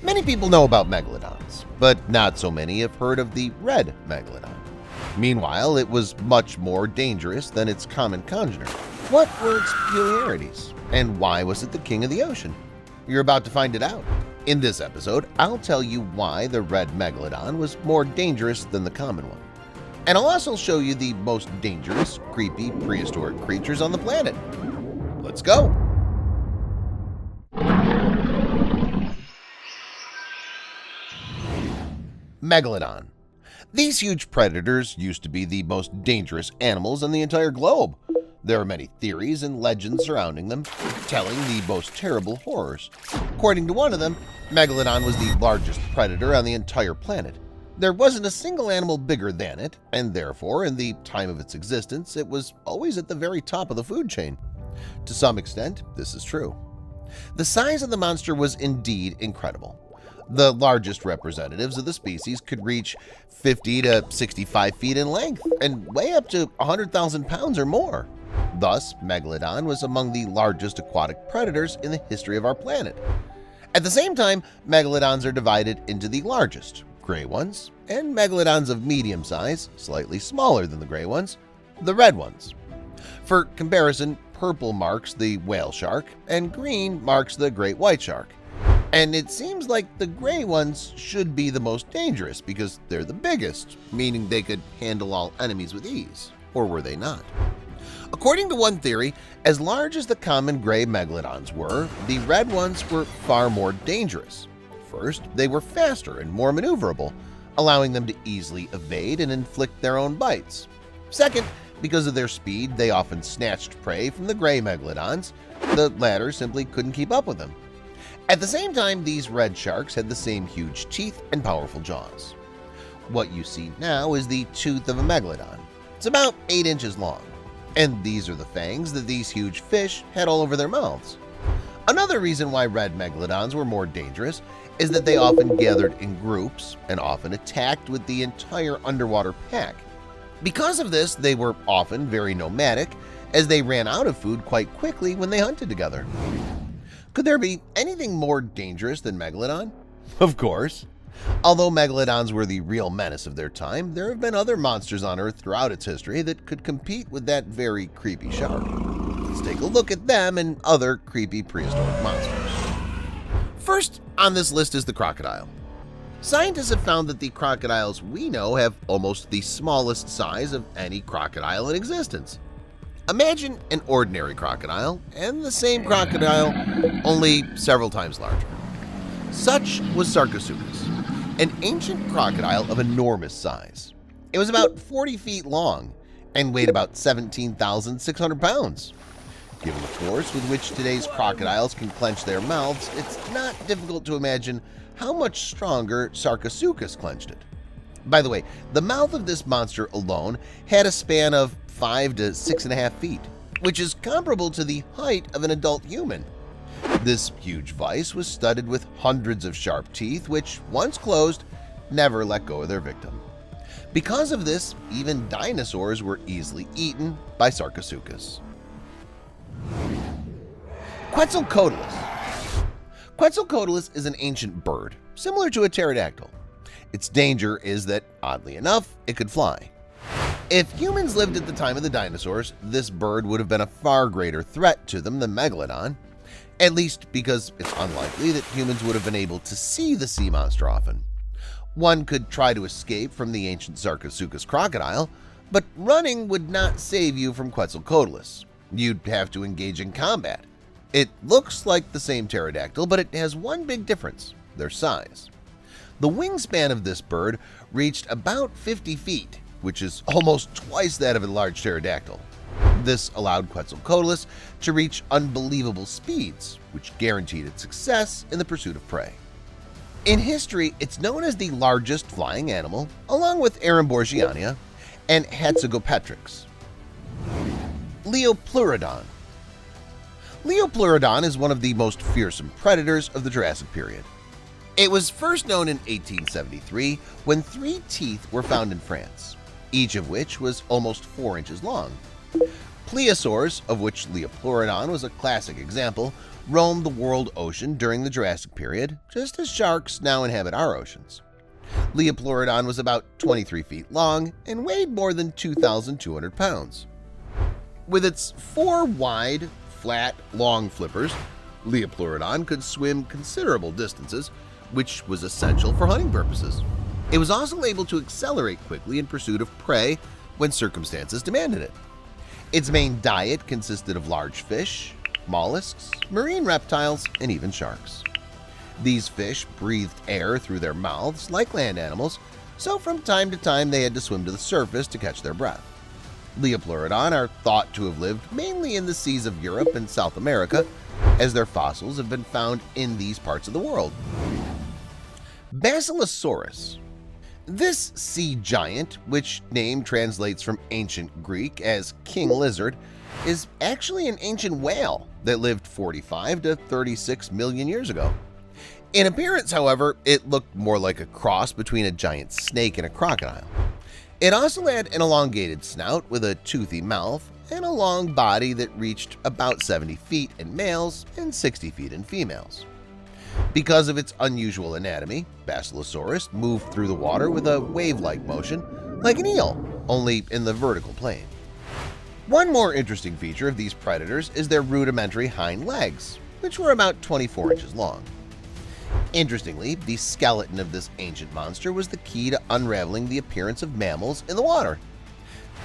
Many people know about megalodons, but not so many have heard of the red megalodon. Meanwhile, it was much more dangerous than its common congener. What were its peculiarities, and why was it the king of the ocean? You're about to find it out. In this episode, I'll tell you why the red megalodon was more dangerous than the common one. And I'll also show you the most dangerous, creepy, prehistoric creatures on the planet. Let's go! Megalodon. These huge predators used to be the most dangerous animals on the entire globe. There are many theories and legends surrounding them, telling the most terrible horrors. According to one of them, Megalodon was the largest predator on the entire planet. There wasn't a single animal bigger than it, and therefore, in the time of its existence, it was always at the very top of the food chain. To some extent, this is true. The size of the monster was indeed incredible. The largest representatives of the species could reach 50 to 65 feet in length and weigh up to 100,000 pounds or more. Thus, Megalodon was among the largest aquatic predators in the history of our planet. At the same time, Megalodons are divided into the largest, gray ones, and Megalodons of medium size, slightly smaller than the gray ones, the red ones. For comparison, purple marks the whale shark and green marks the great white shark. And it seems like the gray ones should be the most dangerous because they're the biggest, meaning they could handle all enemies with ease. Or were they not? According to one theory, as large as the common gray megalodons were, the red ones were far more dangerous. First, they were faster and more maneuverable, allowing them to easily evade and inflict their own bites. Second, because of their speed, they often snatched prey from the gray megalodons. The latter simply couldn't keep up with them. At the same time, these red sharks had the same huge teeth and powerful jaws. What you see now is the tooth of a megalodon. It's about 8 inches long, and these are the fangs that these huge fish had all over their mouths. Another reason why red megalodons were more dangerous is that they often gathered in groups and often attacked with the entire underwater pack. Because of this, they were often very nomadic, as they ran out of food quite quickly when they hunted together. Could there be anything more dangerous than Megalodon? Of course. Although Megalodons were the real menace of their time, there have been other monsters on Earth throughout its history that could compete with that very creepy shark. Let's take a look at them and other creepy prehistoric monsters. First on this list is the crocodile. Scientists have found that the crocodiles we know have almost the smallest size of any crocodile in existence. Imagine an ordinary crocodile and the same crocodile, only several times larger. Such was Sarcosuchus, an ancient crocodile of enormous size. It was about 40 feet long and weighed about 17,600 pounds. Given the force with which today's crocodiles can clench their mouths, it's not difficult to imagine how much stronger Sarcosuchus clenched it. By the way, the mouth of this monster alone had a span of 5 to 6.5 feet, which is comparable to the height of an adult human. This huge vise was studded with hundreds of sharp teeth, which, once closed, never let go of their victim. Because of this, even dinosaurs were easily eaten by Sarcosuchus. Quetzalcoatlus. Quetzalcoatlus is an ancient bird, similar to a pterodactyl. Its danger is that, oddly enough, it could fly. If humans lived at the time of the dinosaurs, this bird would have been a far greater threat to them than Megalodon, at least because it's unlikely that humans would have been able to see the sea monster often. One could try to escape from the ancient Sarcosuchus crocodile, but running would not save you from Quetzalcoatlus. You'd have to engage in combat. It looks like the same pterodactyl, but it has one big difference: their size. The wingspan of this bird reached about 50 feet, which is almost twice that of a large pterodactyl. This allowed Quetzalcoatlus to reach unbelievable speeds, which guaranteed its success in the pursuit of prey. In history, it's known as the largest flying animal, along with Eramborgiania and Hatsugopetrix. Leopleurodon. Leopleurodon is one of the most fearsome predators of the Jurassic period. It was first known in 1873 when 3 teeth were found in France, each of which was almost 4 inches long. Plesiosaurs, of which Leopleurodon was a classic example, roamed the world ocean during the Jurassic period, just as sharks now inhabit our oceans. Leoplerodon was about 23 feet long and weighed more than 2,200 pounds. With its 4 wide, flat, long flippers, Leoplerodon could swim considerable distances, which was essential for hunting purposes. It was also able to accelerate quickly in pursuit of prey when circumstances demanded it. Its main diet consisted of large fish, mollusks, marine reptiles, and even sharks. These fish breathed air through their mouths like land animals, so from time to time they had to swim to the surface to catch their breath. Leoplerodon are thought to have lived mainly in the seas of Europe and South America, as their fossils have been found in these parts of the world. Basilosaurus. This sea giant, which name translates from ancient Greek as king lizard, is actually an ancient whale that lived 45 to 36 million years ago. In appearance, however, it looked more like a cross between a giant snake and a crocodile. It also had an elongated snout with a toothy mouth and a long body that reached about 70 feet in males and 60 feet in females. Because of its unusual anatomy, Basilosaurus moved through the water with a wave-like motion, like an eel, only in the vertical plane. One more interesting feature of these predators is their rudimentary hind legs, which were about 24 inches long. Interestingly, the skeleton of this ancient monster was the key to unraveling the appearance of mammals in the water.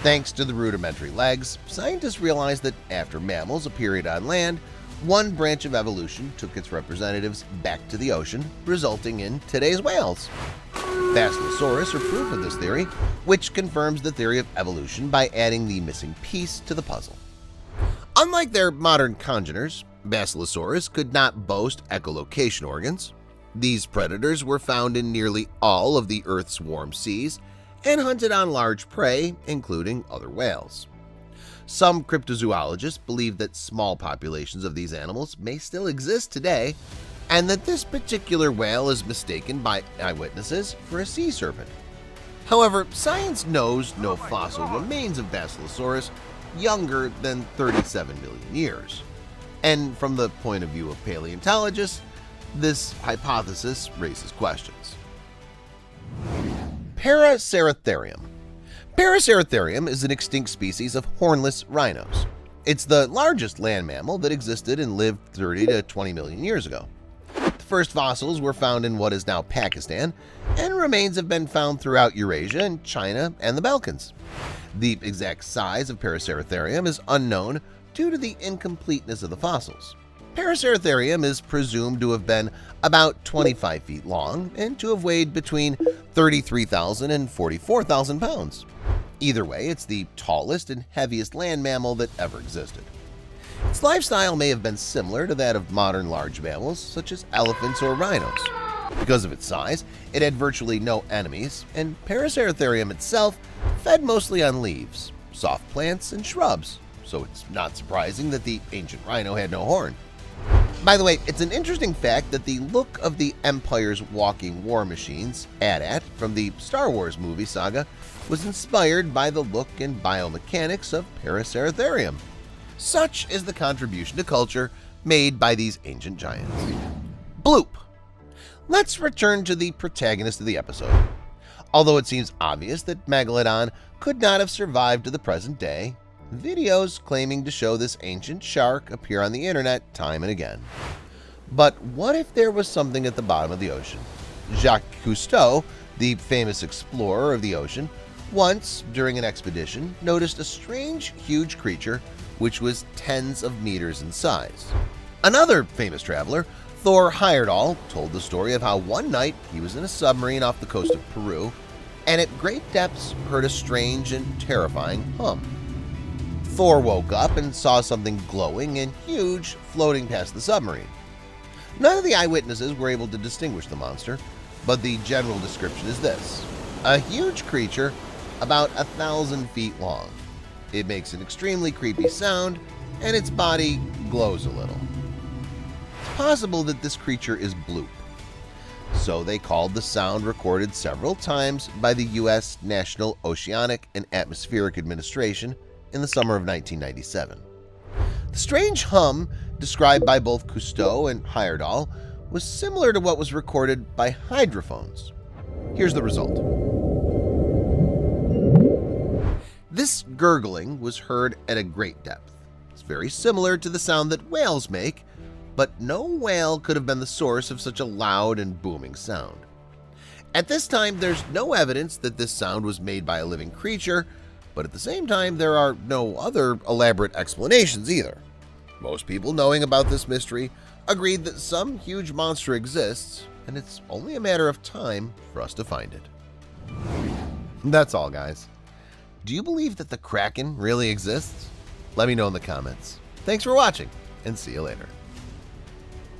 Thanks to the rudimentary legs, scientists realized that after mammals appeared on land, one branch of evolution took its representatives back to the ocean, resulting in today's whales. Basilosaurus are proof of this theory, which confirms the theory of evolution by adding the missing piece to the puzzle. Unlike their modern congeners, Basilosaurus could not boast echolocation organs. These predators were found in nearly all of the Earth's warm seas and hunted on large prey, including other whales. Some cryptozoologists believe that small populations of these animals may still exist today, and that this particular whale is mistaken by eyewitnesses for a sea serpent. However, science knows no fossil remains of Basilosaurus younger than 37 million years. And from the point of view of paleontologists, this hypothesis raises questions. Paraceratherium. Paraceratherium is an extinct species of hornless rhinos. It's the largest land mammal that existed and lived 30 to 20 million years ago. The first fossils were found in what is now Pakistan, and remains have been found throughout Eurasia and China and the Balkans. The exact size of Paraceratherium is unknown due to the incompleteness of the fossils. Paraceratherium is presumed to have been about 25 feet long and to have weighed between 33,000 and 44,000 pounds. Either way, it's the tallest and heaviest land mammal that ever existed. Its lifestyle may have been similar to that of modern large mammals such as elephants or rhinos. Because of its size, it had virtually no enemies, and Paraceratherium itself fed mostly on leaves, soft plants, and shrubs, so it's not surprising that the ancient rhino had no horn. By the way, it's an interesting fact that the look of the Empire's walking war machines, AT-AT, from the Star Wars movie saga was inspired by the look and biomechanics of Paraceratherium. Such is the contribution to culture made by these ancient giants. Bloop. Let's return to the protagonist of the episode. Although it seems obvious that Megalodon could not have survived to the present day, videos claiming to show this ancient shark appear on the internet time and again. But what if there was something at the bottom of the ocean? Jacques Cousteau, the famous explorer of the ocean, once, during an expedition, noticed a strange, huge creature which was tens of meters in size. Another famous traveler, Thor Heyerdahl, told the story of how one night he was in a submarine off the coast of Peru and at great depths heard a strange and terrifying hum. Thor woke up and saw something glowing and huge floating past the submarine. None of the eyewitnesses were able to distinguish the monster, but the general description is this: a huge creature about 1,000 feet long. It makes an extremely creepy sound, and its body glows a little. It's possible that this creature is Bloop. So they called the sound recorded several times by the U.S. National Oceanic and Atmospheric Administration in the summer of 1997. The strange hum described by both Cousteau and Heyerdahl was similar to what was recorded by hydrophones. Here's the result. This gurgling was heard at a great depth. It's very similar to the sound that whales make, but no whale could have been the source of such a loud and booming sound. At this time, there's no evidence that this sound was made by a living creature, but at the same time, there are no other elaborate explanations either. Most people knowing about this mystery agreed that some huge monster exists, and it's only a matter of time for us to find it. That's all, guys. Do you believe that the Kraken really exists? Let me know in the comments. Thanks for watching, and see you later.